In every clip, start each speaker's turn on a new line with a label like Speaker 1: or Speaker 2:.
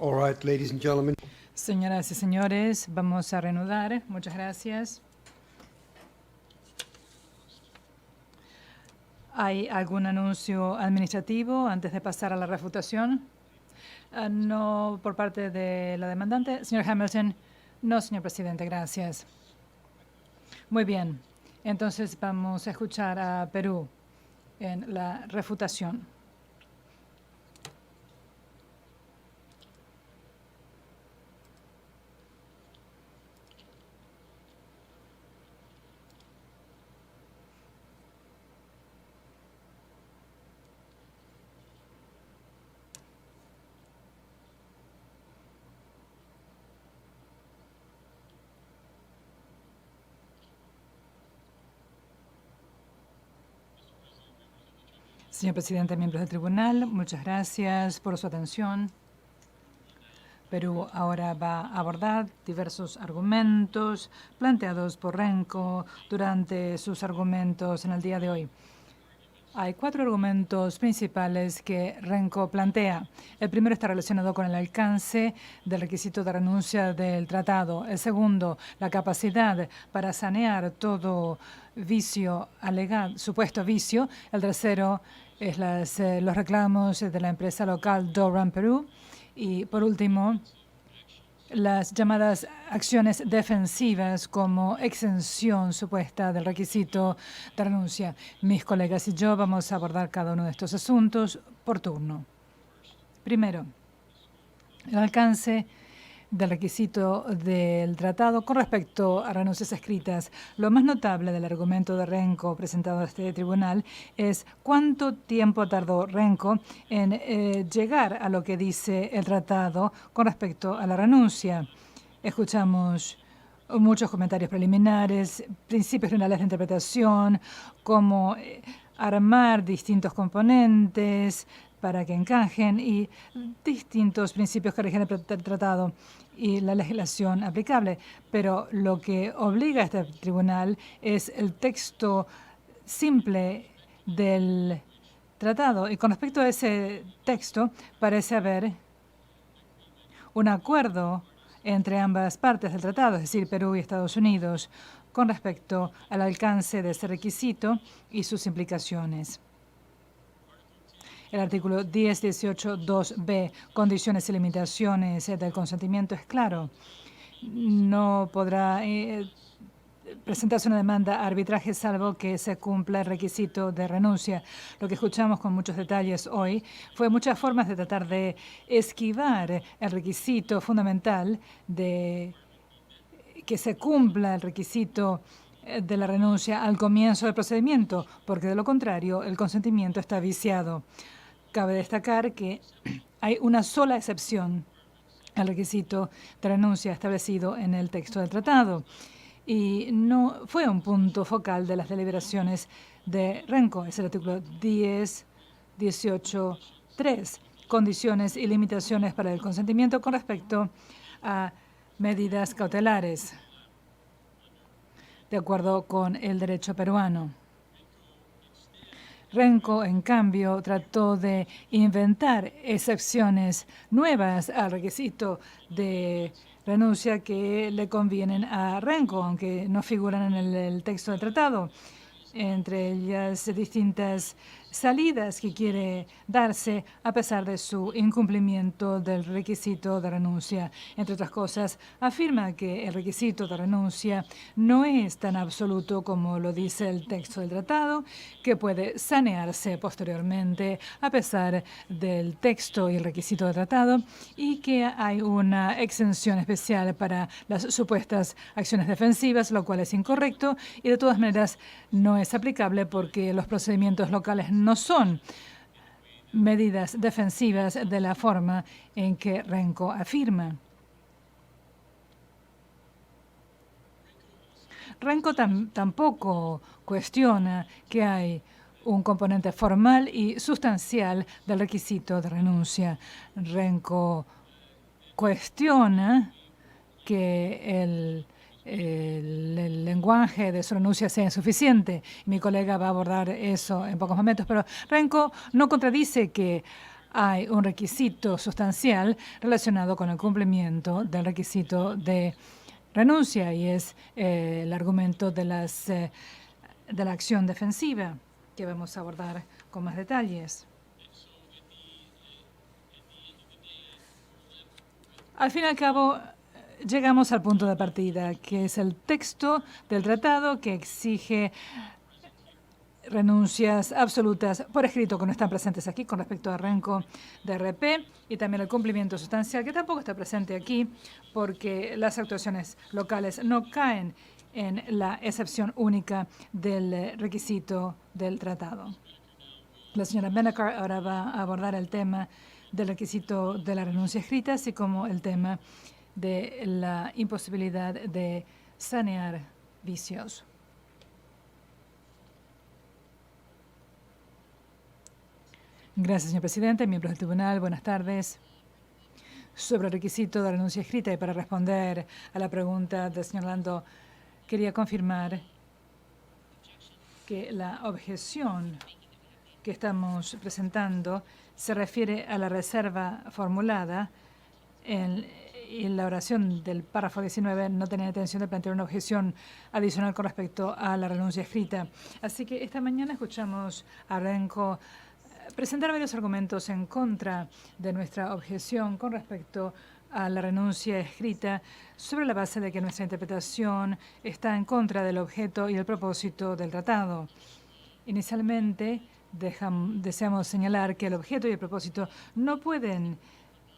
Speaker 1: All right, ladies and gentlemen.
Speaker 2: Señoras y señores, vamos a reanudar. Muchas gracias. ¿Hay algún anuncio administrativo antes de pasar a la refutación? No por parte de la demandante. Señor Hamilton. No, señor presidente, gracias. Muy bien. Entonces vamos a escuchar a Perú en la refutación. Señor presidente, miembros del tribunal, muchas gracias por su atención. Perú ahora va a abordar diversos argumentos planteados por Renko durante sus argumentos en el día de hoy. Hay 4 argumentos principales que Renko plantea. El primero está relacionado con el alcance del requisito de renuncia del tratado. El segundo, la capacidad para sanear todo vicio alegado, supuesto vicio. El tercero es los reclamos de la empresa local Doran Perú. Y por último, las llamadas acciones defensivas como exención supuesta del requisito de renuncia. Mis colegas y yo vamos a abordar cada uno de estos asuntos por turno. Primero, el alcance del requisito del tratado con respecto a renuncias escritas. Lo más notable del argumento de Renko presentado a este tribunal es cuánto tiempo tardó Renko en llegar a lo que dice el tratado con respecto a la renuncia. Escuchamos muchos comentarios preliminares, principios generales de interpretación, cómo armar distintos componentes para que encajen y distintos principios que rigen el tratado y la legislación aplicable. Pero lo que obliga a este tribunal es el texto simple del tratado. Y con respecto a ese texto, parece haber un acuerdo entre ambas partes del tratado, es decir, Perú y Estados Unidos, con respecto al alcance de ese requisito y sus implicaciones. El artículo 10.18.2b, condiciones y limitaciones del consentimiento, es claro. No podrá presentarse una demanda a arbitraje salvo que se cumpla el requisito de renuncia. Lo que escuchamos con muchos detalles hoy fue muchas formas de tratar de esquivar el requisito fundamental de que se cumpla el requisito de la renuncia al comienzo del procedimiento, porque de lo contrario el consentimiento está viciado. Cabe destacar que hay una sola excepción al requisito de renuncia establecido en el texto del tratado y no fue un punto focal de las deliberaciones de Renko. Es el artículo 10.18.3, condiciones y limitaciones para el consentimiento con respecto a medidas cautelares, de acuerdo con el derecho peruano. Renko, en cambio, trató de inventar excepciones nuevas al requisito de renuncia que le convienen a Renko, aunque no figuran en el texto del tratado. Entre ellas, distintas salidas que quiere darse a pesar de su incumplimiento del requisito de renuncia. Entre otras cosas, afirma que el requisito de renuncia no es tan absoluto como lo dice el texto del tratado, que puede sanearse posteriormente a pesar del texto y el requisito del tratado, y que hay una exención especial para las supuestas acciones defensivas, lo cual es incorrecto y de todas maneras no es aplicable porque los procedimientos locales no son medidas defensivas de la forma en que Renko afirma. Renko tampoco cuestiona que hay un componente formal y sustancial del requisito de renuncia. Renko cuestiona que el lenguaje de su renuncia sea insuficiente. Mi colega va a abordar eso en pocos momentos, pero Renko no contradice que hay un requisito sustancial relacionado con el cumplimiento del requisito de renuncia, y es el argumento de la acción defensiva, que vamos a abordar con más detalles. Al fin y al cabo, llegamos al punto de partida, que es el texto del tratado que exige renuncias absolutas por escrito que no están presentes aquí con respecto a Renco DRP, y también el cumplimiento sustancial, que tampoco está presente aquí porque las actuaciones locales no caen en la excepción única del requisito del tratado. La señora Benacar ahora va a abordar el tema del requisito de la renuncia escrita, así como el tema de la imposibilidad de sanear vicios. Gracias, señor presidente, miembros del tribunal, buenas tardes. Sobre el requisito de renuncia escrita, y para responder a la pregunta del señor Lando, quería confirmar que la objeción que estamos presentando se refiere a la reserva formulada y la oración del párrafo 19 no tenía intención de plantear una objeción adicional con respecto a la renuncia escrita. Así que esta mañana escuchamos a Renco presentar varios argumentos en contra de nuestra objeción con respecto a la renuncia escrita, sobre la base de que nuestra interpretación está en contra del objeto y el propósito del tratado. Inicialmente, deseamos señalar que el objeto y el propósito no pueden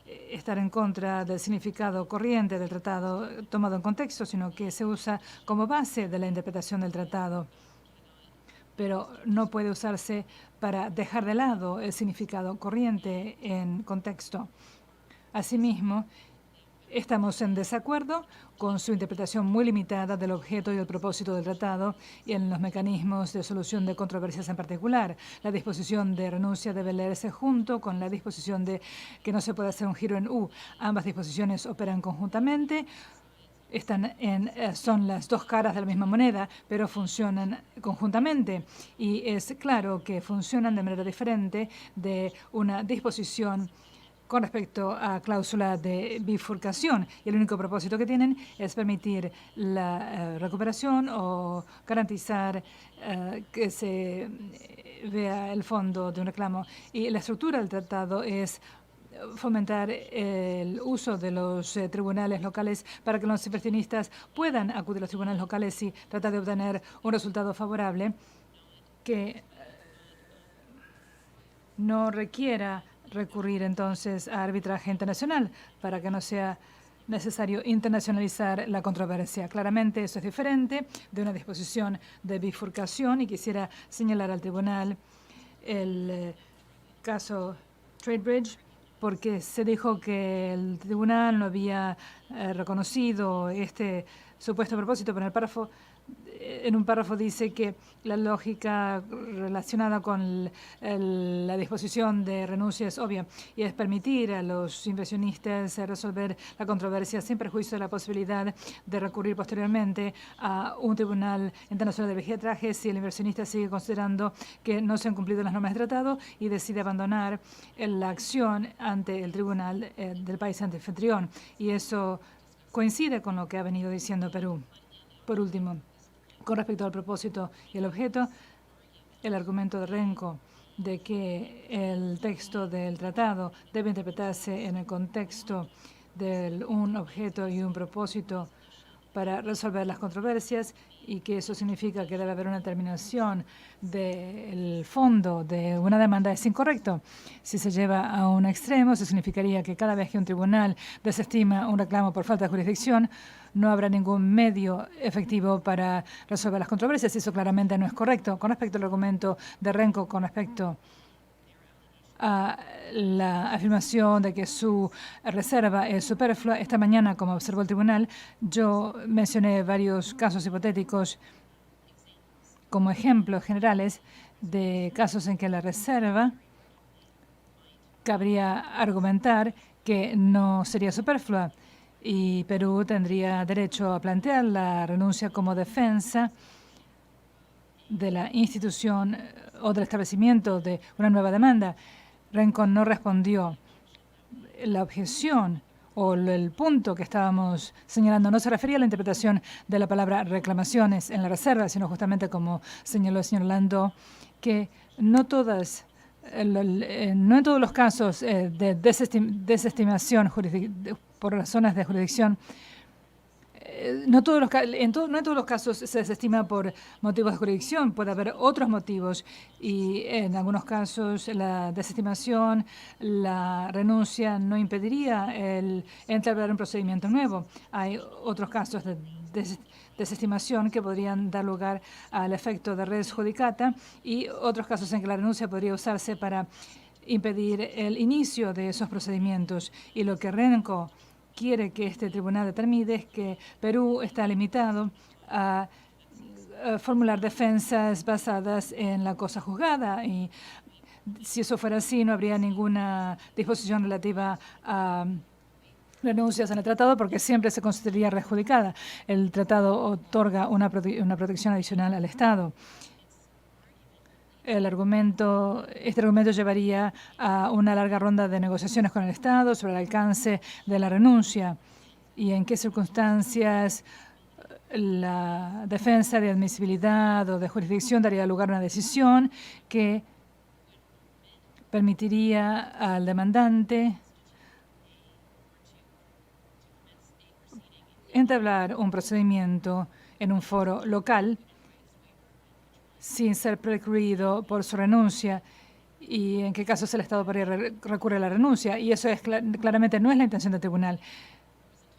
Speaker 2: estar en contra del significado corriente del tratado tomado en contexto, sino que se usa como base de la interpretación del tratado, pero no puede usarse para dejar de lado el significado corriente en contexto. Asimismo, estamos en desacuerdo con su interpretación muy limitada del objeto y el propósito del tratado y en los mecanismos de solución de controversias en particular. La disposición de renuncia debe leerse junto con la disposición de que no se puede hacer un giro en U. Ambas disposiciones operan conjuntamente. Son las dos caras de la misma moneda, pero funcionan conjuntamente. Y es claro que funcionan de manera diferente de una disposición con respecto a cláusula de bifurcación. Y el único propósito que tienen es permitir la recuperación o garantizar que se vea el fondo de un reclamo. Y la estructura del tratado es fomentar el uso de los tribunales locales para que los inversionistas puedan acudir a los tribunales locales y tratar de obtener un resultado favorable que no requiera recurrir entonces a arbitraje internacional, para que no sea necesario internacionalizar la controversia. Claramente eso es diferente de una disposición de bifurcación, y quisiera señalar al tribunal el caso TradeBridge, porque se dijo que el tribunal no había reconocido este supuesto propósito, pero en un párrafo dice que la lógica relacionada con la disposición de renuncia es obvia, y es permitir a los inversionistas resolver la controversia sin perjuicio de la posibilidad de recurrir posteriormente a un tribunal internacional de arbitraje si el inversionista sigue considerando que no se han cumplido las normas del tratado y decide abandonar la acción ante el tribunal del país anfitrión. Y eso coincide con lo que ha venido diciendo Perú. Por último, con respecto al propósito y el objeto, el argumento de Renco de que el texto del tratado debe interpretarse en el contexto de un objeto y un propósito para resolver las controversias, y que eso significa que debe haber una terminación del fondo de una demanda, es incorrecto. Si se lleva a un extremo, eso significaría que cada vez que un tribunal desestima un reclamo por falta de jurisdicción, no habrá ningún medio efectivo para resolver las controversias, y eso claramente no es correcto. Con respecto al argumento de Renco, con respecto a la afirmación de que su reserva es superflua, esta mañana, como observó el tribunal, yo mencioné varios casos hipotéticos como ejemplos generales de casos en que la reserva cabría argumentar que no sería superflua, y Perú tendría derecho a plantear la renuncia como defensa de la institución o del establecimiento de una nueva demanda. Renco no respondió. La objeción o el punto que estábamos señalando no se refería a la interpretación de la palabra reclamaciones en la reserva, sino justamente como señaló el señor Landau, que no en todos los casos de desestimación por razones de jurisdicción, no en todos los casos se desestima por motivos de jurisdicción, puede haber otros motivos y en algunos casos la desestimación, la renuncia no impediría el entablar un procedimiento nuevo. Hay otros casos de desestimación que podrían dar lugar al efecto de res judicata y otros casos en que la renuncia podría usarse para impedir el inicio de esos procedimientos. Y lo que Renco quiere que este tribunal determine es que Perú está limitado a formular defensas basadas en la cosa juzgada y si eso fuera así no habría ninguna disposición relativa a renuncias en el tratado porque siempre se consideraría rejudicada. El tratado otorga una protección adicional al Estado. Este argumento llevaría a una larga ronda de negociaciones con el Estado sobre el alcance de la renuncia y en qué circunstancias la defensa de admisibilidad o de jurisdicción daría lugar a una decisión que permitiría al demandante entablar un procedimiento en un foro local sin ser precluido por su renuncia y en qué casos el Estado podría recurrir a la renuncia. Y eso claramente no es la intención del tribunal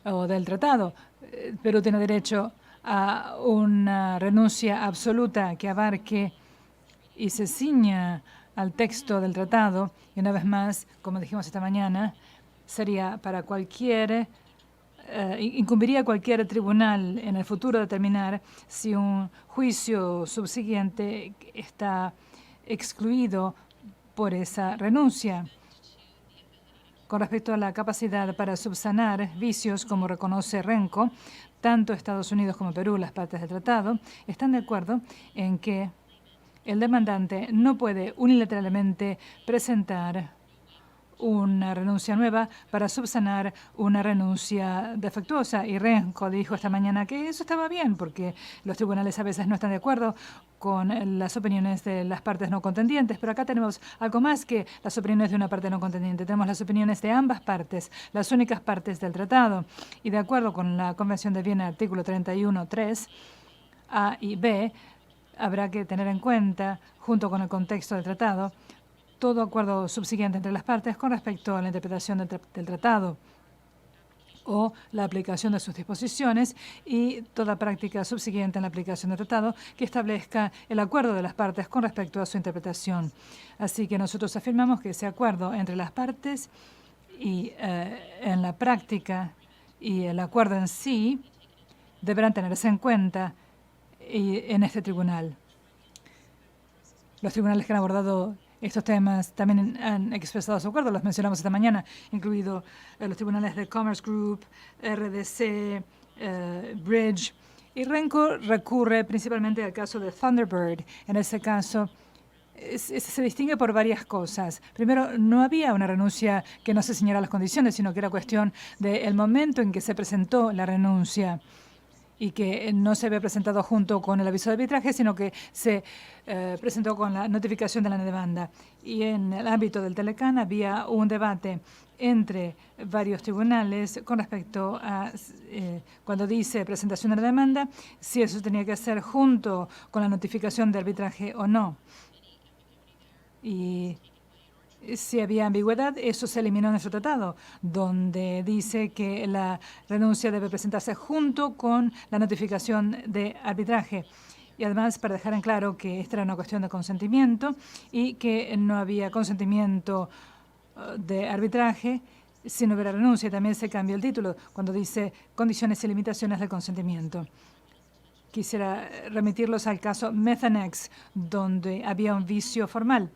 Speaker 2: o del tratado. Perú tiene derecho a una renuncia absoluta que abarque y se ciña al texto del tratado. Y una vez más, como dijimos esta mañana, sería para incumbiría a cualquier tribunal en el futuro determinar si un juicio subsiguiente está excluido por esa renuncia. Con respecto a la capacidad para subsanar vicios, como reconoce Renco, tanto Estados Unidos como Perú, las partes del tratado, están de acuerdo en que el demandante no puede unilateralmente presentar una renuncia nueva para subsanar una renuncia defectuosa. Y Renco dijo esta mañana que eso estaba bien porque los tribunales a veces no están de acuerdo con las opiniones de las partes no contendientes, pero acá tenemos algo más que las opiniones de una parte no contendiente. Tenemos las opiniones de ambas partes, las únicas partes del tratado. Y de acuerdo con la Convención de Viena, artículo 31.3, A y B, habrá que tener en cuenta, junto con el contexto del tratado, todo acuerdo subsiguiente entre las partes con respecto a la interpretación del tratado o la aplicación de sus disposiciones y toda práctica subsiguiente en la aplicación del tratado que establezca el acuerdo de las partes con respecto a su interpretación. Así que nosotros afirmamos que ese acuerdo entre las partes y en la práctica y el acuerdo en sí deberán tenerse en cuenta en este tribunal. Los tribunales que han abordado estos temas también han expresado su acuerdo, los mencionamos esta mañana, incluido los tribunales de Commerce Group, RDC, Bridge. Y Renco recurre principalmente al caso de Thunderbird. En ese caso se distingue por varias cosas. Primero, no había una renuncia que no se ciñera a las condiciones, sino que era cuestión del momento en que se presentó la renuncia y que no se había presentado junto con el aviso de arbitraje, sino que se presentó con la notificación de la demanda. Y en el ámbito del Telecán había un debate entre varios tribunales con respecto a cuando dice presentación de la demanda, si eso tenía que hacer junto con la notificación de arbitraje o no. Y si había ambigüedad, eso se eliminó en nuestro tratado, donde dice que la renuncia debe presentarse junto con la notificación de arbitraje. Y además, para dejar en claro que esta era una cuestión de consentimiento y que no había consentimiento de arbitraje si no hubiera renuncia. También se cambia el título cuando dice condiciones y limitaciones del consentimiento. Quisiera remitirlos al caso Methanex, donde había un vicio formal.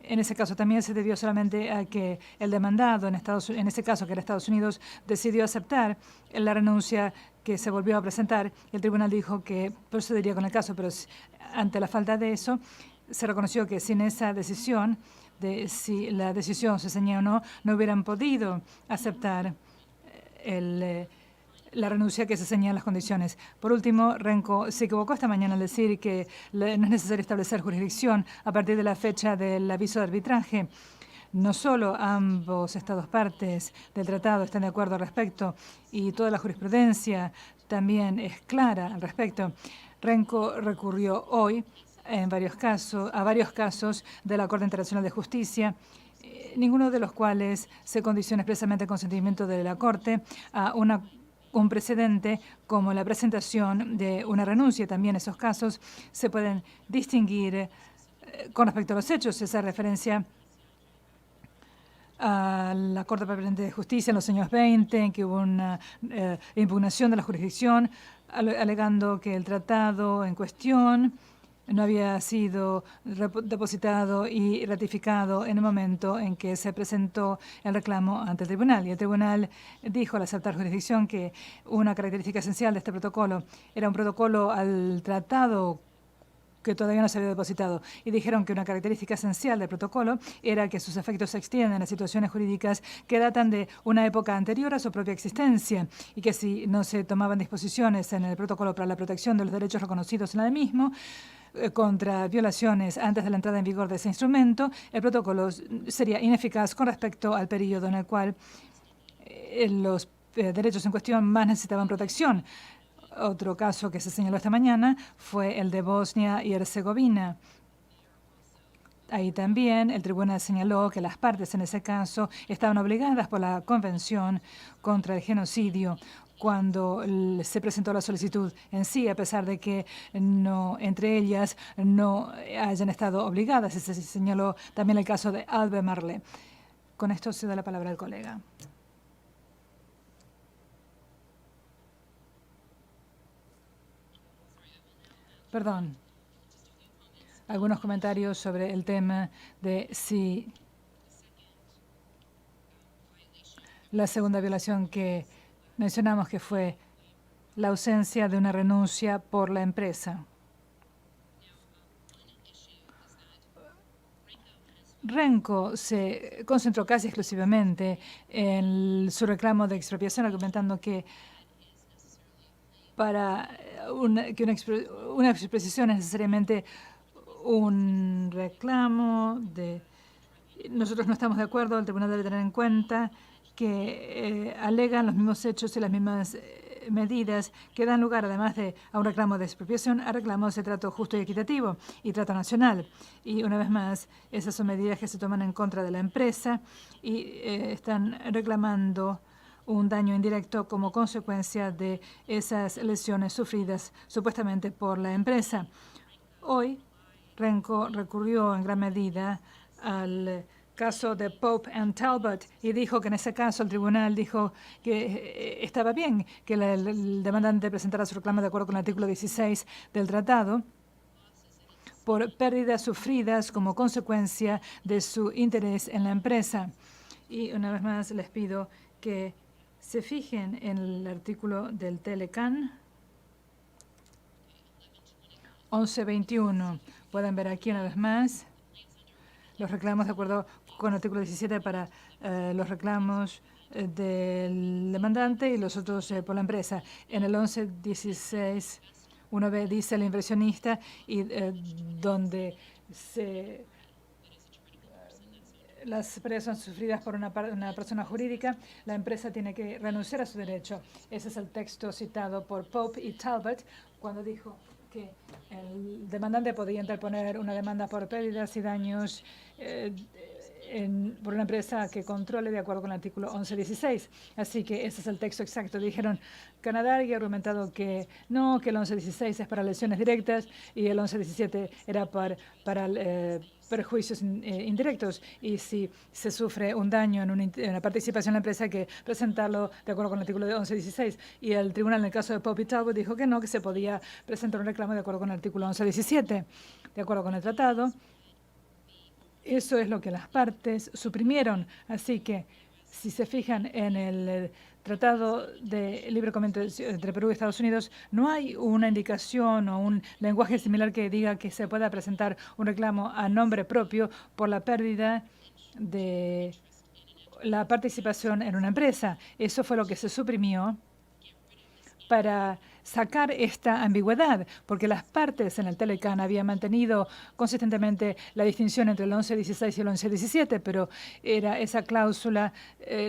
Speaker 2: En ese caso también se debió solamente a que el demandado, en ese caso que era Estados Unidos, decidió aceptar la renuncia que se volvió a presentar. El tribunal dijo que procedería con el caso, pero ante la falta de eso, se reconoció que sin esa decisión de si la decisión se ceñía o no, no hubieran podido aceptar la renuncia que se ceñía a las condiciones. Por último, Renko se equivocó esta mañana al decir que no es necesario establecer jurisdicción a partir de la fecha del aviso de arbitraje. No solo ambos estados partes del tratado están de acuerdo al respecto y toda la jurisprudencia también es clara al respecto. Renko recurrió hoy a varios casos de la Corte Internacional de Justicia, ninguno de los cuales se condiciona expresamente el consentimiento de la Corte a un precedente como la presentación de una renuncia. También esos casos se pueden distinguir con respecto a los hechos. Esa referencia a la Corte Permanente de Justicia en los años 20, en que hubo una impugnación de la jurisdicción, alegando que el tratado en cuestión no había sido depositado y ratificado en el momento en que se presentó el reclamo ante el tribunal. Y el tribunal dijo al aceptar jurisdicción que una característica esencial de este protocolo era un protocolo al tratado que todavía no se había depositado, y dijeron que una característica esencial del protocolo era que sus efectos se extienden a situaciones jurídicas que datan de una época anterior a su propia existencia, y que si no se tomaban disposiciones en el protocolo para la protección de los derechos reconocidos en el mismo, contra violaciones antes de la entrada en vigor de ese instrumento, el protocolo sería ineficaz con respecto al periodo en el cual los derechos en cuestión más necesitaban protección. Otro caso que se señaló esta mañana fue el de Bosnia y Herzegovina. Ahí también el tribunal señaló que las partes en ese caso estaban obligadas por la Convención contra el Genocidio cuando se presentó la solicitud en sí, a pesar de que entre ellas no hayan estado obligadas. Se señaló también el caso de Albemarle. Con esto se da la palabra al colega. Perdón. Algunos comentarios sobre el tema de si la segunda violación que mencionamos, que fue la ausencia de una renuncia por la empresa. Renko se concentró casi exclusivamente en su reclamo de expropiación, argumentando que para una expropiación es necesariamente un reclamo de... Nosotros no estamos de acuerdo, el tribunal debe tener en cuenta que alegan los mismos hechos y las mismas medidas que dan lugar, además de a un reclamo de expropiación, a reclamos de trato justo y equitativo y trato nacional. Y una vez más, esas son medidas que se toman en contra de la empresa y están reclamando un daño indirecto como consecuencia de esas lesiones sufridas supuestamente por la empresa. Hoy, Renko recurrió en gran medida al caso de Pope and Talbot y dijo que en ese caso el tribunal dijo que estaba bien que el demandante presentara su reclamo de acuerdo con el artículo 16 del tratado por pérdidas sufridas como consecuencia de su interés en la empresa. Y una vez más les pido que se fijen en el artículo del Telecan 1121. Pueden ver aquí una vez más los reclamos de acuerdo con el artículo 17 para los reclamos del demandante y los otros por la empresa. En el 1116 uno ve, dice el inversionista, y donde las pérdidas son sufridas por una persona jurídica, la empresa tiene que renunciar a su derecho. Ese es el texto citado por Pope y Talbot cuando dijo que el demandante podía interponer una demanda por pérdidas y daños por una empresa que controle de acuerdo con el artículo 1116. Así que ese es el texto exacto. Dijeron, Canadá había argumentado que no, que el 1116 es para lesiones directas y el 1117 era para perjuicios indirectos, y si se sufre un daño en una participación en la empresa hay que presentarlo de acuerdo con el artículo 1116. Y el tribunal en el caso de Pope y Talbot dijo que no, que se podía presentar un reclamo de acuerdo con el artículo 1117, de acuerdo con el tratado. Eso es lo que las partes suprimieron. Así que Si se fijan en el Tratado de Libre Comercio entre Perú y Estados Unidos, no hay una indicación o un lenguaje similar que diga que se pueda presentar un reclamo a nombre propio por la pérdida de la participación en una empresa. Eso fue lo que se suprimió para sacar esta ambigüedad, porque las partes en el Telecan habían mantenido consistentemente la distinción entre el 1116 y el 1117, pero era esa cláusula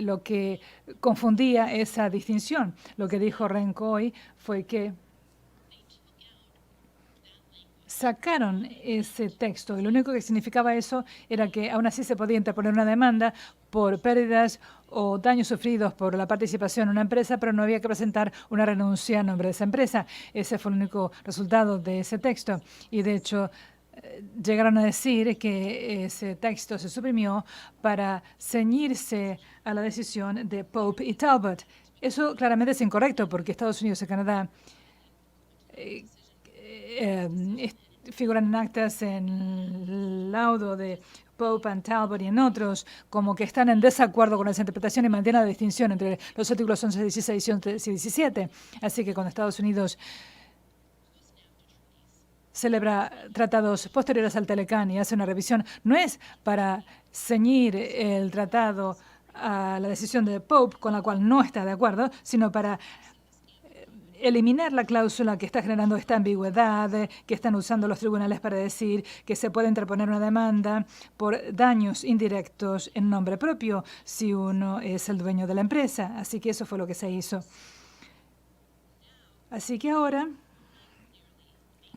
Speaker 2: lo que confundía esa distinción. Lo que dijo Renko hoy fue que sacaron ese texto y lo único que significaba eso era que aún así se podía interponer una demanda por pérdidas o daños sufridos por la participación en una empresa, pero no había que presentar una renuncia a nombre de esa empresa. Ese fue el único resultado de ese texto. Y de hecho, llegaron a decir que ese texto se suprimió para ceñirse a la decisión de Pope y Talbot. Eso claramente es incorrecto porque Estados Unidos y Canadá figuran en actas en el laudo de Pope and Talbot y en otros, como que están en desacuerdo con esa interpretación y mantienen la distinción entre los artículos 11, 16 y 11, 17. Así que cuando Estados Unidos celebra tratados posteriores al Telecan y hace una revisión, no es para ceñir el tratado a la decisión de Pope, con la cual no está de acuerdo, sino para eliminar la cláusula que está generando esta ambigüedad, que están usando los tribunales para decir que se puede interponer una demanda por daños indirectos en nombre propio si uno es el dueño de la empresa. Así que eso fue lo que se hizo. Así que ahora,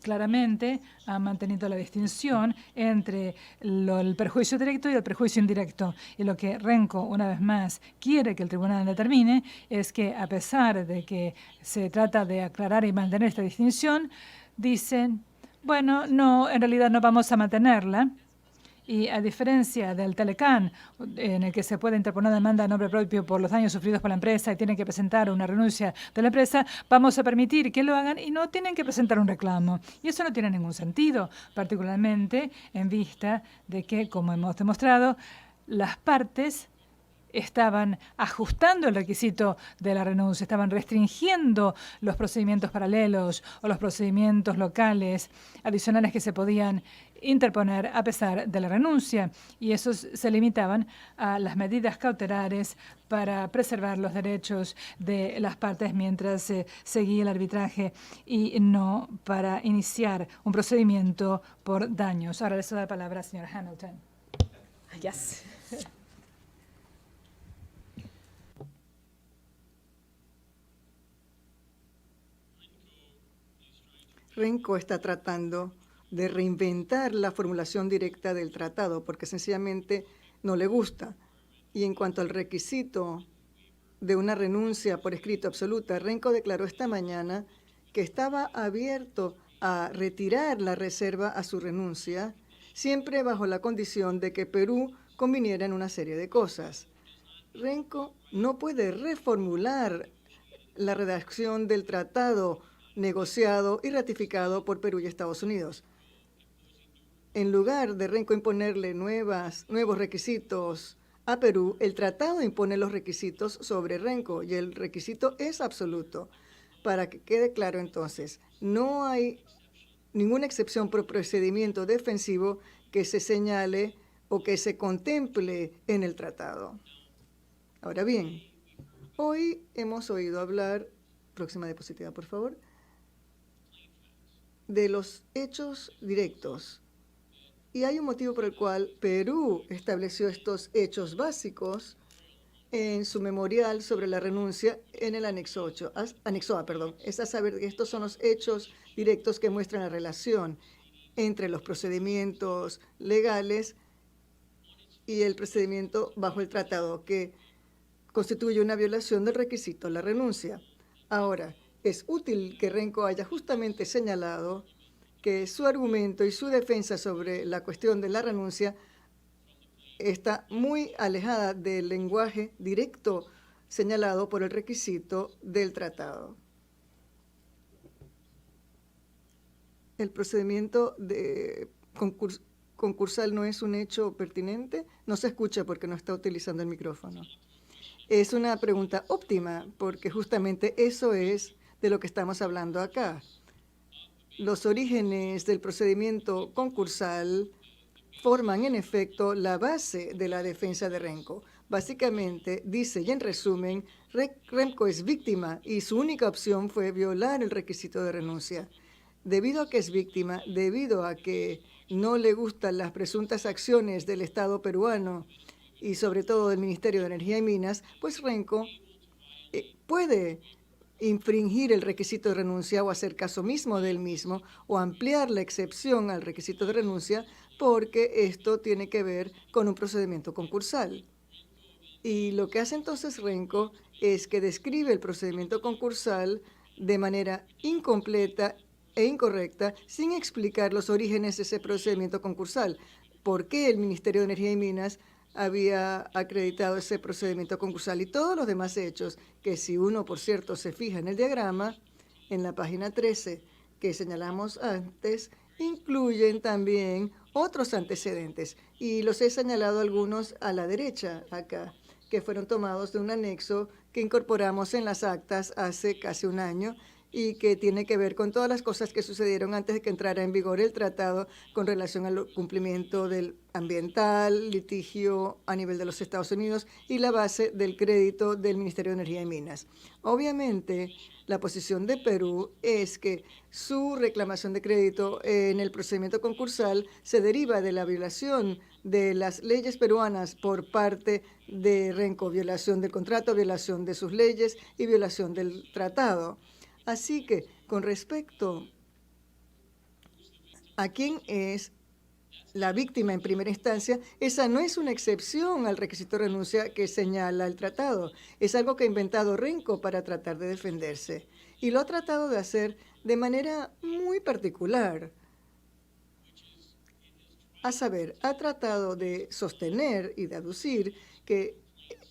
Speaker 2: claramente, ha mantenido la distinción entre el perjuicio directo y el perjuicio indirecto. Y lo que Renko, una vez más, quiere que el tribunal determine es que, a pesar de que se trata de aclarar y mantener esta distinción, dicen, bueno, no, en realidad no vamos a mantenerla. Y a diferencia del Telecan, en el que se puede interponer una demanda a nombre propio por los daños sufridos por la empresa y tienen que presentar una renuncia de la empresa, vamos a permitir que lo hagan y no tienen que presentar un reclamo. Y eso no tiene ningún sentido, particularmente en vista de que, como hemos demostrado, las partes estaban ajustando el requisito de la renuncia, estaban restringiendo los procedimientos paralelos o los procedimientos locales adicionales que se podían interponer a pesar de la renuncia, y esos se limitaban a las medidas cautelares para preservar los derechos de las partes mientras se seguía el arbitraje y no para iniciar un procedimiento por daños. Ahora les doy la palabra a la señora Hamilton.
Speaker 1: Yes.
Speaker 3: Renko está tratando de reinventar la formulación directa del tratado porque sencillamente no le gusta. Y en cuanto al requisito de una renuncia por escrito absoluta, Renko declaró esta mañana que estaba abierto a retirar la reserva a su renuncia, siempre bajo la condición de que Perú conviniera en una serie de cosas. Renko no puede reformular la redacción del tratado negociado y ratificado por Perú y Estados Unidos. En lugar de Renko imponerle nuevos requisitos a Perú, el tratado impone los requisitos sobre Renko y el requisito es absoluto. Para que quede claro entonces, no hay ninguna excepción por procedimiento defensivo que se señale o que se contemple en el tratado. Ahora bien, hoy hemos oído hablar, próxima diapositiva por favor, de los hechos directos. Y hay un motivo por el cual Perú estableció estos hechos básicos en su memorial sobre la renuncia en el anexo A. Es a saber que estos son los hechos directos que muestran la relación entre los procedimientos legales y el procedimiento bajo el tratado, que constituye una violación del requisito, la renuncia. Ahora, es útil que Renko haya justamente señalado que su argumento y su defensa sobre la cuestión de la renuncia está muy alejada del lenguaje directo señalado por el requisito del tratado. El procedimiento de concursal no es un hecho pertinente. No se escucha porque no está utilizando el micrófono. Es una pregunta óptima, porque justamente eso es de lo que estamos hablando acá. Los orígenes del procedimiento concursal forman en efecto la base de la defensa de Renko. Básicamente dice, y en resumen, Renko es víctima y su única opción fue violar el requisito de renuncia. Debido a que es víctima, debido a que no le gustan las presuntas acciones del Estado peruano y sobre todo del Ministerio de Energía y Minas, pues Renko puede infringir el requisito de renuncia o hacer caso mismo del mismo o ampliar la excepción al requisito de renuncia porque esto tiene que ver con un procedimiento concursal. Y lo que hace entonces Renko es que describe el procedimiento concursal de manera incompleta e incorrecta sin explicar los orígenes de ese procedimiento concursal. ¿Por qué el Ministerio de Energía y Minas había acreditado ese procedimiento concursal y todos los demás hechos que si uno, por cierto, se fija en el diagrama, en la página 13 que señalamos antes, incluyen también otros antecedentes y los he señalado algunos a la derecha acá, que fueron tomados de un anexo que incorporamos en las actas hace casi un año y que tiene que ver con todas las cosas que sucedieron antes de que entrara en vigor el tratado con relación al cumplimiento del ambiental, litigio a nivel de los Estados Unidos y la base del crédito del Ministerio de Energía y Minas. Obviamente, la posición de Perú es que su reclamación de crédito en el procedimiento concursal se deriva de la violación de las leyes peruanas por parte de Renko, violación del contrato, violación de sus leyes y violación del tratado. Así que, con respecto a quién es la víctima en primera instancia, esa no es una excepción al requisito de renuncia que señala el tratado. Es algo que ha inventado Renko para tratar de defenderse. Y lo ha tratado de hacer de manera muy particular. A saber, ha tratado de sostener y de aducir que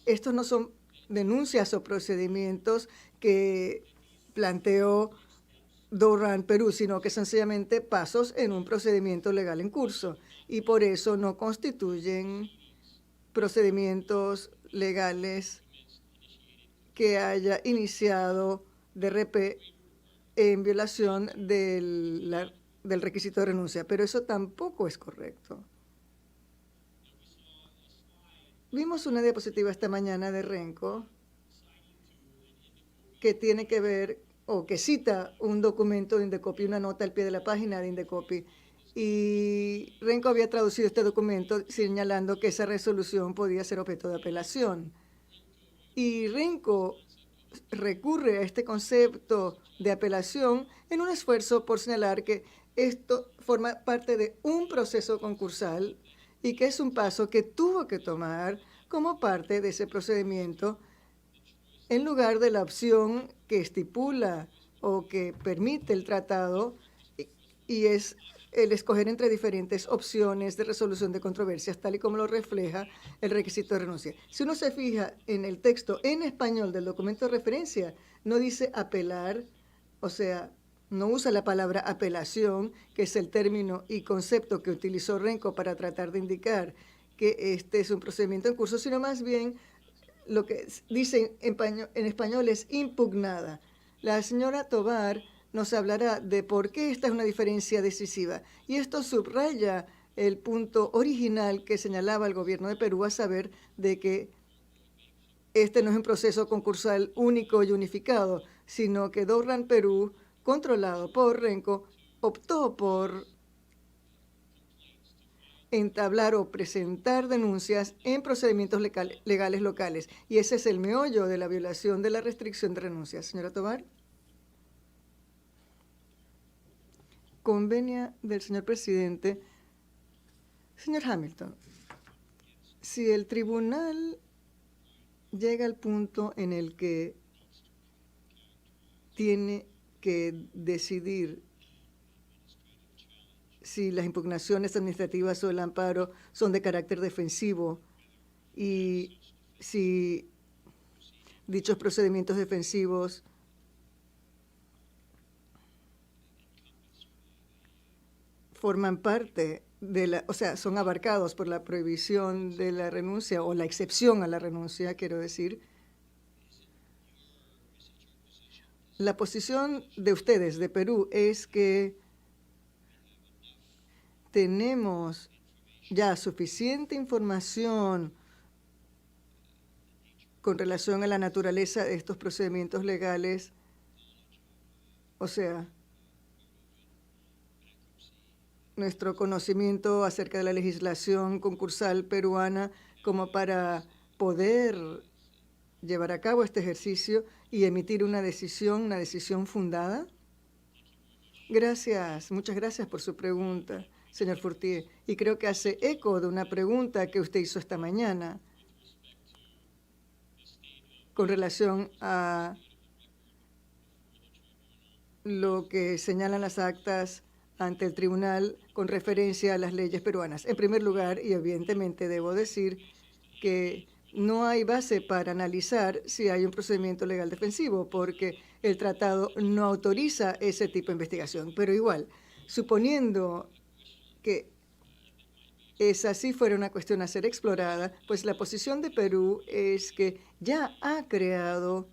Speaker 3: estos no son denuncias o procedimientos que planteó Dow-Rand Perú, sino que sencillamente pasos en un procedimiento legal en curso y por eso no constituyen procedimientos legales que haya iniciado DRP en violación del requisito de renuncia, pero eso tampoco es correcto. Vimos una diapositiva esta mañana de Renko que tiene que ver o que cita un documento de Indecopi, una nota al pie de la página de Indecopi. Y Renko había traducido este documento señalando que esa resolución podía ser objeto de apelación. Y Renko recurre a este concepto de apelación en un esfuerzo por señalar que esto forma parte de un proceso concursal y que es un paso que tuvo que tomar como parte de ese procedimiento en lugar de la opción que estipula o que permite el tratado, y es el escoger entre diferentes opciones de resolución de controversias, tal y como lo refleja el requisito de renuncia. Si uno se fija en el texto en español del documento de referencia, no dice apelar, o sea, no usa la palabra apelación, que es el término y concepto que utilizó Renko para tratar de indicar que este es un procedimiento en curso, sino más bien lo que dice en español es impugnada. La señora Tovar nos hablará de por qué esta es una diferencia decisiva. Y esto subraya el punto original que señalaba el gobierno de Perú, a saber de que este no es un proceso concursal único y unificado, sino que Dow-Rand Perú, controlado por Renko, optó por entablar o presentar denuncias en procedimientos legales locales. Y ese es el meollo de la violación de la restricción de renuncias. Señora Tovar. Convenia del señor presidente. Señor Hamilton, si el tribunal llega al punto en el que tiene que decidir si las impugnaciones administrativas o el amparo son de carácter defensivo y si dichos procedimientos defensivos forman parte de la, o sea, son abarcados por la prohibición de la renuncia o la excepción a la renuncia, quiero decir, La posición de ustedes, de Perú, es que tenemos ya suficiente información con relación a la naturaleza de estos procedimientos legales, o sea, nuestro conocimiento acerca de la legislación concursal peruana como para poder llevar a cabo este ejercicio y emitir una decisión fundada? Gracias, muchas gracias por su pregunta, señor Fortier. Y creo que hace eco de una pregunta que usted hizo esta mañana con relación a lo que señalan las actas ante el tribunal con referencia a las leyes peruanas. En primer lugar, y evidentemente debo decir que no hay base para analizar si hay un procedimiento legal defensivo, porque el tratado no autoriza ese tipo de investigación. Pero igual, suponiendo que esa sí fuera una cuestión a ser explorada, pues la posición de Perú es que ya ha creado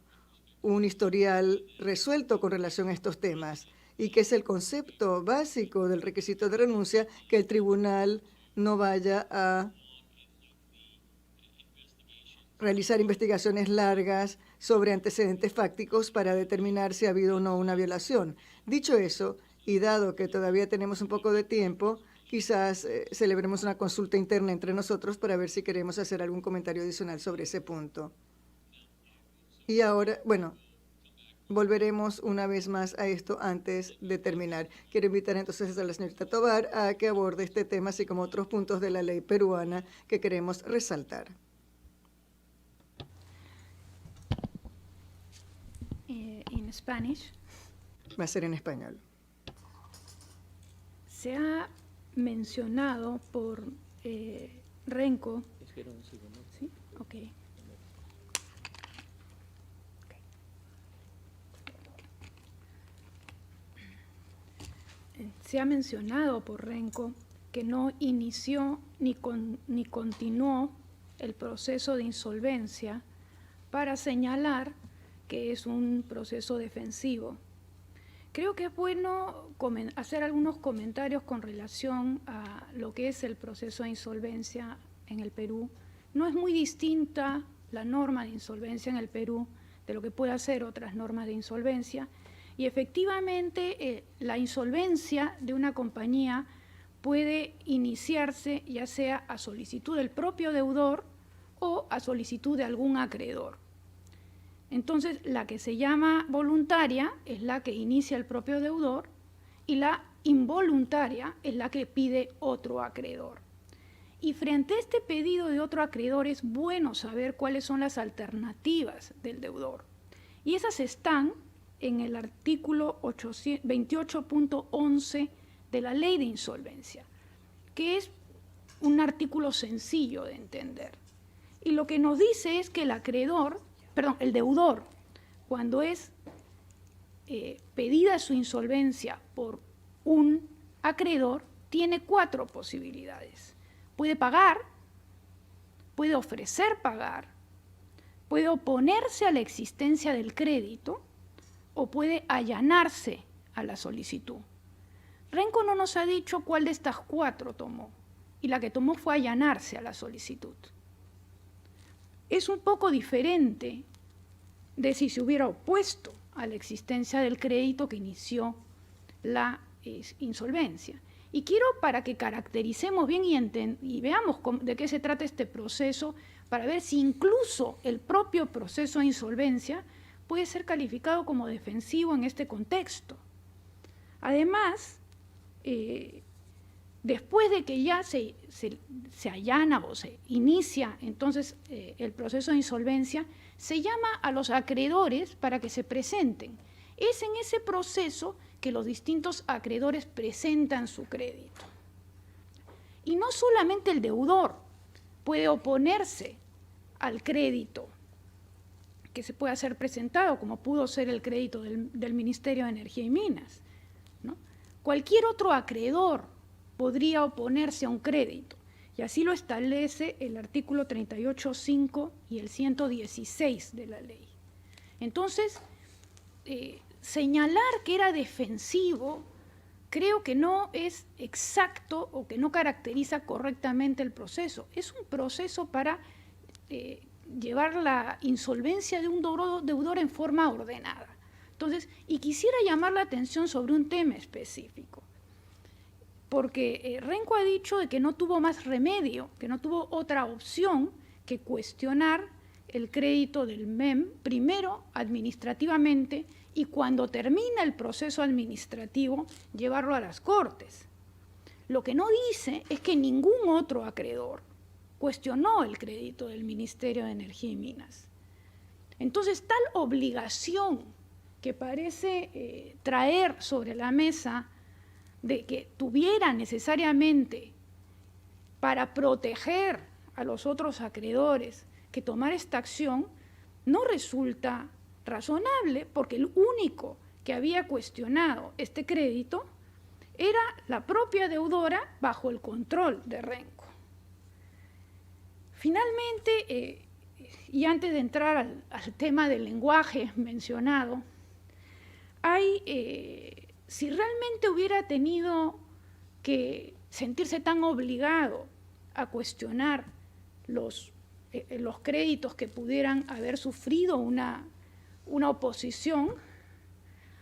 Speaker 3: un historial resuelto con relación a estos temas y que es el concepto básico del requisito de renuncia que el tribunal no vaya a realizar investigaciones largas sobre antecedentes fácticos para determinar si ha habido o no una violación. Dicho eso, y dado que todavía tenemos un poco de tiempo, quizás celebremos una consulta interna entre nosotros para ver si queremos hacer algún comentario adicional sobre ese punto. Y ahora, bueno, volveremos una vez más a esto antes de terminar. Quiero invitar entonces a la señorita Tovar a que aborde este tema, así como otros puntos de la ley peruana que queremos resaltar.
Speaker 1: In Spanish.
Speaker 3: Va a ser en español.
Speaker 1: Se ha mencionado por Renko. ¿Sí? Okay. Se ha mencionado por Renko que no inició ni continuó el proceso de insolvencia para señalar que es un proceso defensivo. Creo que es bueno hacer algunos comentarios con relación a lo que es el proceso de insolvencia en el Perú. No es muy distinta la norma de insolvencia en el Perú de lo que puede hacer otras normas de insolvencia. Y efectivamente la insolvencia de una compañía puede iniciarse ya sea a solicitud del propio deudor o a solicitud de algún acreedor. Entonces, la que se llama voluntaria es la que inicia el propio deudor y la involuntaria es la que pide otro acreedor. Y frente a este pedido de otro acreedor es bueno saber cuáles son las alternativas del deudor. Y esas están en el artículo 28.11 de la Ley de Insolvencia, que es un artículo sencillo de entender. Y lo que nos dice es que el deudor, cuando es pedida su insolvencia por un acreedor, tiene 4 posibilidades. Puede pagar, puede ofrecer pagar, puede oponerse a la existencia del crédito o puede allanarse a la solicitud. Renko no nos ha dicho cuál de estas 4 tomó, y la que tomó fue allanarse a la solicitud. Es un poco diferente de si se hubiera opuesto a la existencia del crédito que inició la insolvencia. Y quiero, para que caractericemos bien y veamos de qué se trata este proceso, para ver si incluso el propio proceso de insolvencia puede ser calificado como defensivo en este contexto. Además, después de que ya se allana o se inicia entonces el proceso de insolvencia, se llama a los acreedores para que se presenten. Es en ese proceso que los distintos acreedores presentan su crédito. Y no solamente el deudor puede oponerse al crédito que se pueda ser presentado, como pudo ser el crédito del Ministerio de Energía y Minas, ¿no? Cualquier otro acreedor podría oponerse a un crédito, y así lo establece el artículo 38.5 y el 116 de la ley. Entonces, señalar que era defensivo creo que no es exacto o que no caracteriza correctamente el proceso. Es un proceso para llevar la insolvencia de un deudor en forma ordenada. Entonces, y quisiera llamar la atención sobre un tema específico, porque Renco ha dicho de que no tuvo más remedio, que no tuvo otra opción que cuestionar el crédito del MEM, primero administrativamente, y cuando termina el proceso administrativo, llevarlo a las Cortes. Lo que no dice es que ningún otro acreedor cuestionó el crédito del Ministerio de Energía y Minas. Entonces, tal obligación que parece traer sobre la mesa de que tuviera necesariamente para proteger a los otros acreedores que tomar esta acción, no resulta razonable, porque el único que había cuestionado este crédito era la propia deudora bajo el control de Renco. Finalmente, y antes de entrar al tema del lenguaje mencionado, si realmente hubiera tenido que sentirse tan obligado a cuestionar los créditos que pudieran haber sufrido una oposición,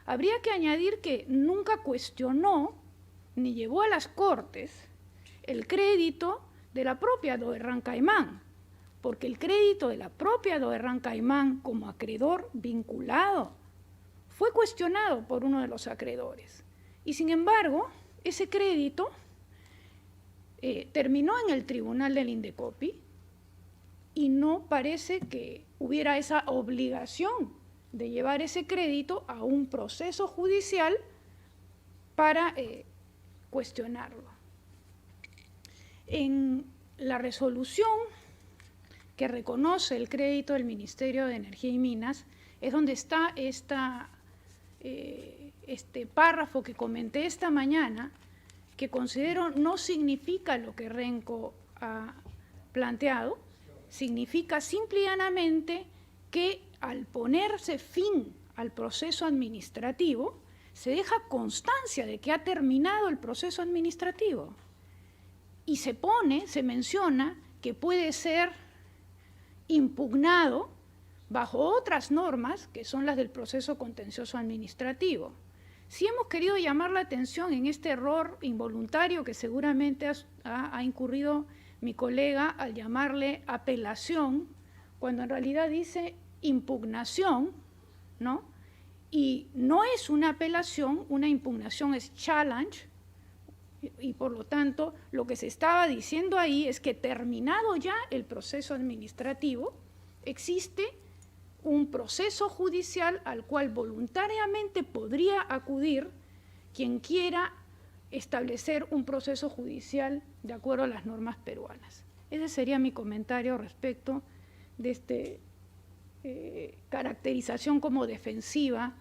Speaker 1: habría que añadir que nunca cuestionó ni llevó a las Cortes el crédito de la propia Doerran Caimán, porque el crédito de la propia Doerran Caimán como acreedor vinculado fue cuestionado por uno de los acreedores. Y sin embargo, ese crédito terminó en el tribunal del Indecopi y no parece que hubiera esa obligación de llevar ese crédito a un proceso judicial para cuestionarlo. En la resolución que reconoce el crédito del Ministerio de Energía y Minas es donde está este párrafo que comenté esta mañana, que considero no significa lo que Renco ha planteado, significa simple y llanamente que al ponerse fin al proceso administrativo, se deja constancia de que ha terminado el proceso administrativo y se menciona que puede ser impugnado bajo otras normas que son las del proceso contencioso administrativo. Si hemos querido llamar la atención en este error involuntario que seguramente ha incurrido mi colega al llamarle apelación, cuando en realidad dice impugnación, ¿no? Y no es una apelación, una impugnación es challenge, y por lo tanto lo que se estaba diciendo ahí es que terminado ya el proceso administrativo, existe un proceso judicial al cual voluntariamente podría acudir quien quiera establecer un proceso judicial de acuerdo a las normas peruanas. Ese sería mi comentario respecto de esta caracterización como defensiva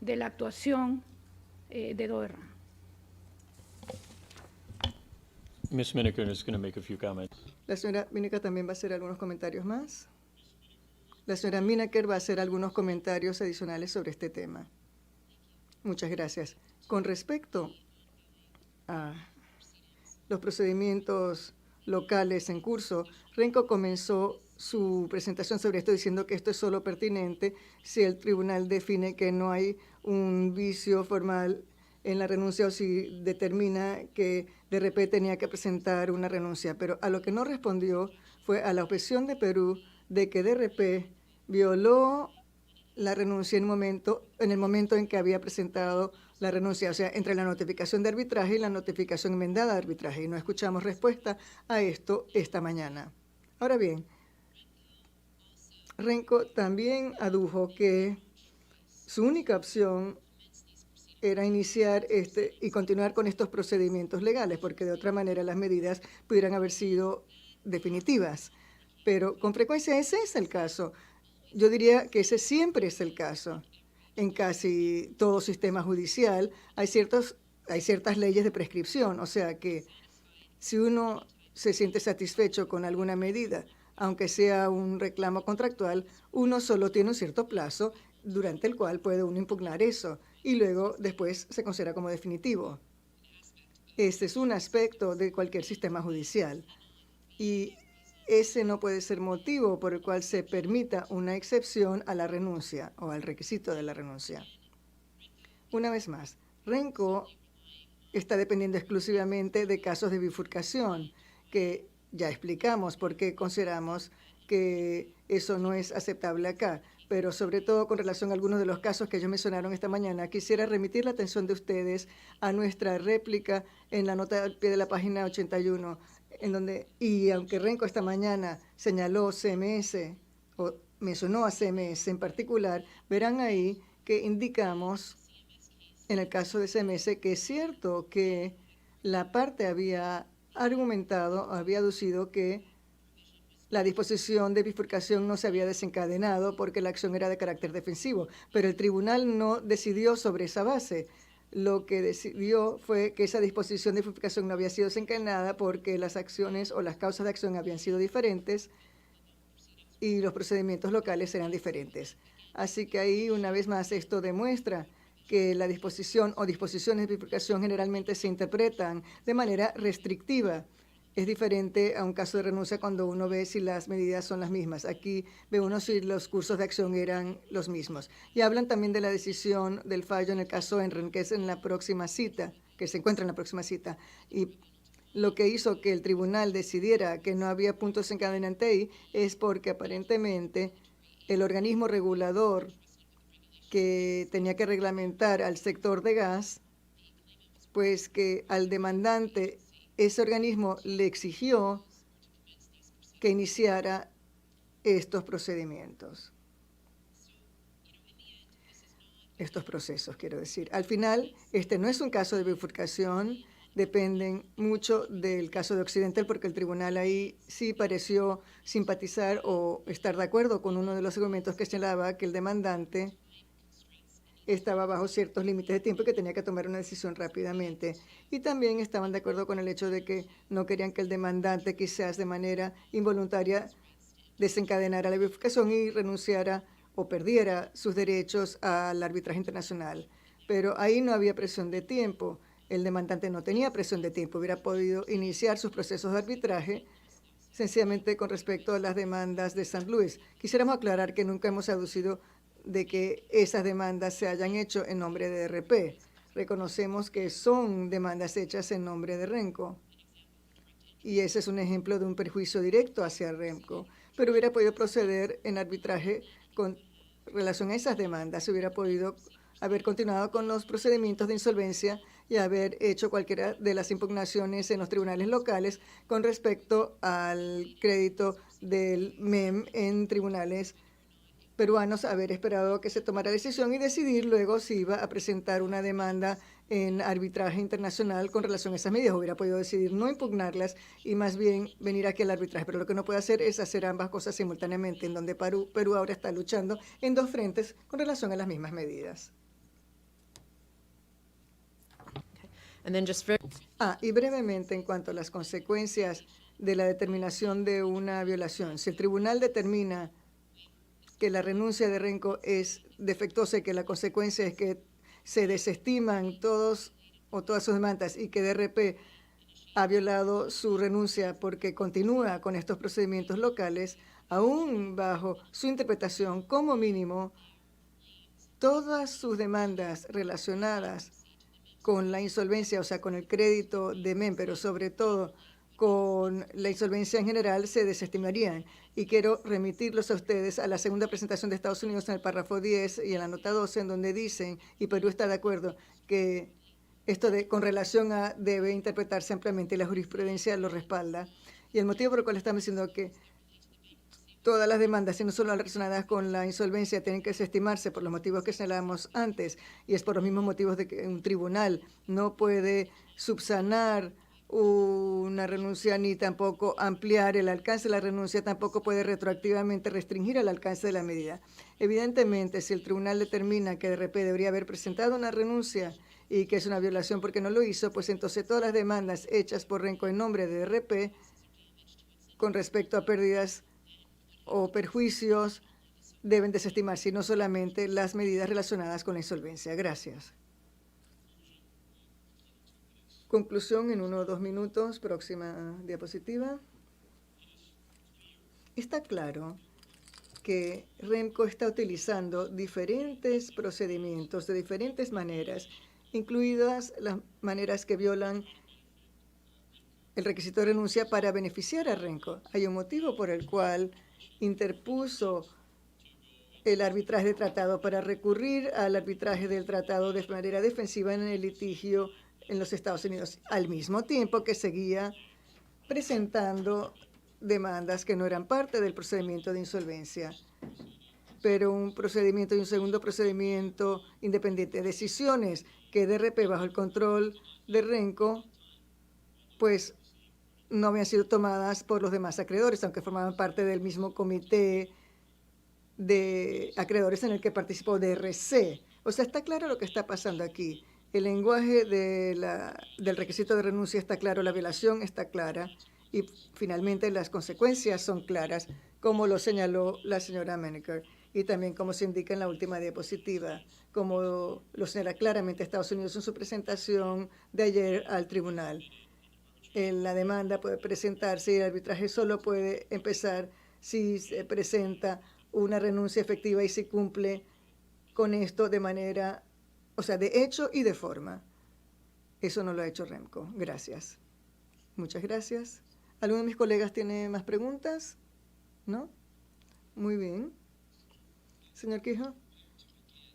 Speaker 1: de la actuación de Doerran.
Speaker 4: Ms. Miniker is going to make a few comments.
Speaker 3: La señora Miniker también va a hacer algunos comentarios más. La señora Miniker va a hacer algunos comentarios adicionales sobre este tema. Muchas gracias. Con respecto a los procedimientos locales en curso, Renco comenzó su presentación sobre esto diciendo que esto es solo pertinente si el tribunal define que no hay un vicio formal en la renuncia o si determina que DRP tenía que presentar una renuncia. Pero a lo que no respondió fue a la objeción de Perú de que DRP violó la renuncia en el momento en que había presentado la renuncia, o sea, entre la notificación de arbitraje y la notificación enmendada de arbitraje. Y no escuchamos respuesta a esto esta mañana. Ahora bien, Renco también adujo que su única opción era iniciar y continuar con estos procedimientos legales, porque de otra manera las medidas pudieran haber sido definitivas. Pero con frecuencia ese es el caso. Yo diría que ese siempre es el caso. En casi todo sistema judicial hay ciertas leyes de prescripción, o sea que si uno se siente satisfecho con alguna medida aunque sea un reclamo contractual, uno solo tiene un cierto plazo durante el cual puede uno impugnar eso y luego después se considera como definitivo. Este es un aspecto de cualquier sistema judicial y ese no puede ser motivo por el cual se permita una excepción a la renuncia o al requisito de la renuncia. Una vez más, RENCO está dependiendo exclusivamente de casos de bifurcación, que ya explicamos por qué consideramos que eso no es aceptable acá, pero sobre todo con relación a algunos de los casos que ellos mencionaron esta mañana, quisiera remitir la atención de ustedes a nuestra réplica en la nota al pie de la página 81, en donde, y aunque RENCO esta mañana señaló CMS, o mencionó a CMS en particular, verán ahí que indicamos en el caso de CMS que es cierto que la parte había argumentado, había aducido que la disposición de bifurcación no se había desencadenado porque la acción era de carácter defensivo, pero el tribunal no decidió sobre esa base. Lo que decidió fue que esa disposición de bifurcación no había sido desencadenada porque las acciones o las causas de acción habían sido diferentes y los procedimientos locales eran diferentes. Así que ahí, una vez más, esto demuestra que la disposición o disposiciones de bifurcación generalmente se interpretan de manera restrictiva. Es diferente a un caso de renuncia cuando uno ve si las medidas son las mismas. Aquí ve uno si los cursos de acción eran los mismos. Y hablan también de la decisión del fallo en el caso Enron, que es en la próxima cita, que se encuentra en la próxima cita. Y lo que hizo que el tribunal decidiera que no había puntos encadenantes ahí es porque aparentemente el organismo regulador que tenía que reglamentar al sector de gas, pues que al demandante ese organismo le exigió que iniciara estos procedimientos. Estos procesos, quiero decir. Al final, este no es un caso de bifurcación, dependen mucho del caso de Occidental, porque el tribunal ahí sí pareció simpatizar o estar de acuerdo con uno de los argumentos que señalaba que el demandante estaba bajo ciertos límites de tiempo y que tenía que tomar una decisión rápidamente. Y también estaban de acuerdo con el hecho de que no querían que el demandante quizás de manera involuntaria desencadenara la bifurcación y renunciara o perdiera sus derechos al arbitraje internacional. Pero ahí no había presión de tiempo. El demandante no tenía presión de tiempo. Hubiera podido iniciar sus procesos de arbitraje sencillamente con respecto a las demandas de St. Louis. Quisiéramos aclarar que nunca hemos aducido de que esas demandas se hayan hecho en nombre de RP. Reconocemos que son demandas hechas en nombre de RENCO. Y ese es un ejemplo de un perjuicio directo hacia RENCO. Pero hubiera podido proceder en arbitraje con relación a esas demandas. Se hubiera podido haber continuado con los procedimientos de insolvencia y haber hecho cualquiera de las impugnaciones en los tribunales locales con respecto al crédito del MEM en tribunales peruanos, haber esperado que se tomara decisión y decidir luego si iba a presentar una demanda en arbitraje internacional con relación a esas medidas. Hubiera podido decidir no impugnarlas y más bien venir aquí al arbitraje. Pero lo que no puede hacer es hacer ambas cosas simultáneamente, en donde Perú ahora está luchando en dos frentes con relación a las mismas medidas. Y brevemente en cuanto a las consecuencias de la determinación de una violación. Si el tribunal determina que la renuncia de RENCO es defectuosa y que la consecuencia es que se desestiman todas sus demandas y que DRP ha violado su renuncia porque continúa con estos procedimientos locales, aún bajo su interpretación, como mínimo, todas sus demandas relacionadas con la insolvencia, o sea, con el crédito de MEM, pero sobre todo con la insolvencia en general, se desestimarían. Y quiero remitirlos a ustedes a la segunda presentación de Estados Unidos en el párrafo 10 y en la nota 12, en donde dicen, y Perú está de acuerdo, que esto con relación a debe interpretarse ampliamente y la jurisprudencia lo respalda. Y el motivo por el cual estamos diciendo que todas las demandas, y no solo las relacionadas con la insolvencia, tienen que desestimarse por los motivos que señalamos antes, y es por los mismos motivos de que un tribunal no puede subsanar una renuncia ni tampoco ampliar el alcance de la renuncia, tampoco puede retroactivamente restringir el alcance de la medida. Evidentemente, si el tribunal determina que DRP debería haber presentado una renuncia y que es una violación porque no lo hizo, pues entonces todas las demandas hechas por RENCO en nombre de DRP con respecto a pérdidas o perjuicios deben desestimarse, y no solamente las medidas relacionadas con la insolvencia. Gracias. Conclusión en 1 o 2 minutos. Próxima diapositiva. Está claro que REMCO está utilizando diferentes procedimientos de diferentes maneras, incluidas las maneras que violan el requisito de renuncia para beneficiar a REMCO. Hay un motivo por el cual interpuso el arbitraje de tratado para recurrir al arbitraje del tratado de manera defensiva en el litigio en los Estados Unidos, al mismo tiempo que seguía presentando demandas que no eran parte del procedimiento de insolvencia, pero un procedimiento y un segundo procedimiento independiente, decisiones que DRP bajo el control de REMCO, pues no habían sido tomadas por los demás acreedores, aunque formaban parte del mismo comité de acreedores en el que participó DRC. O sea, está claro lo que está pasando aquí. El lenguaje del requisito de renuncia está claro, la violación está clara y finalmente las consecuencias son claras, como lo señaló la señora Menaker y también como se indica en la última diapositiva, como lo señala claramente Estados Unidos en su presentación de ayer al tribunal. La demanda puede presentarse y el arbitraje solo puede empezar si se presenta una renuncia efectiva y se cumple con esto de manera, o sea, de hecho y de forma. Eso no lo ha hecho REMCO. Gracias. Muchas gracias. ¿Alguno de mis colegas tiene más preguntas? ¿No? Muy bien. Señor Quijo,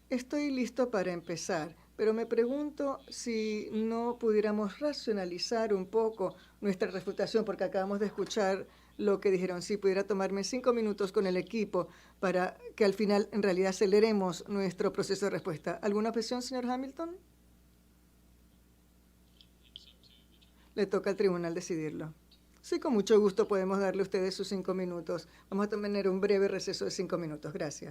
Speaker 3: estoy listo para empezar, pero me pregunto si no pudiéramos racionalizar un poco nuestra refutación, porque acabamos de escuchar lo que dijeron. Si pudiera tomarme 5 minutos con el equipo para que al final en realidad aceleremos nuestro proceso de respuesta. ¿Alguna objeción, señor Hamilton? Le toca al tribunal decidirlo. Sí, con mucho gusto podemos darle a ustedes sus 5 minutos. Vamos a tener un breve receso de 5 minutos. Gracias.